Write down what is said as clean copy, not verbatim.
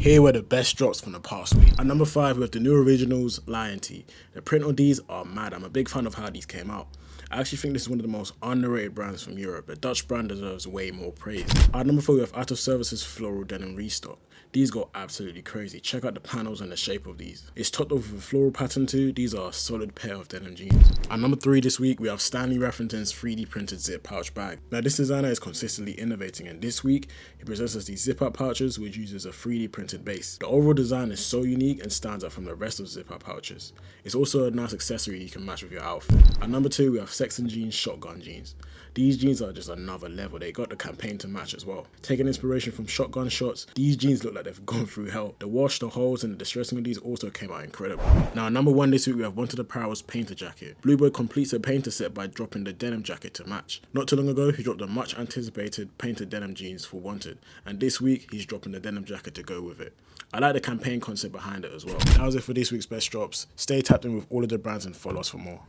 Here were the best drops from the past week. At number 5, we have the new originals, Wntd. The print on these are mad. I'm a big fan of how these came out. I actually think this is one of the most underrated brands from Europe. The Dutch brand deserves way more praise. At number 4, we have Out of Services Floral Denim Restock. These go absolutely crazy. Check out the panels and the shape of these. It's topped off with a floral pattern too. These are a solid pair of denim jeans. At number 3 this week, we have Stanley Raffington's 3D printed zip pouch bag. Now this designer is consistently innovating, and this week he presents us these zip up pouches which uses a 3D printed base. The overall design is so unique and stands out from the rest of zip up pouches. It's also a nice accessory you can match with your outfit. At number 2, we have Sex & Jeans Shotgun Jeans. These jeans are just another level. They got the campaign to match as well. Taking inspiration from shotgun shots, these jeans look like they've gone through hell. The wash, the holes, and the distressing of these also came out incredible. Now, at number 1 this week, we have Wntd Apparel's Painter Jacket. Blue Boy completes a painter set by dropping the denim jacket to match. Not too long ago, he dropped the much anticipated painted denim jeans for Wntd, and this week, he's dropping the denim jacket to go with it. I like the campaign concept behind it as well. That was it for this week's best drops. Stay tapped in with all of the brands and follow us for more.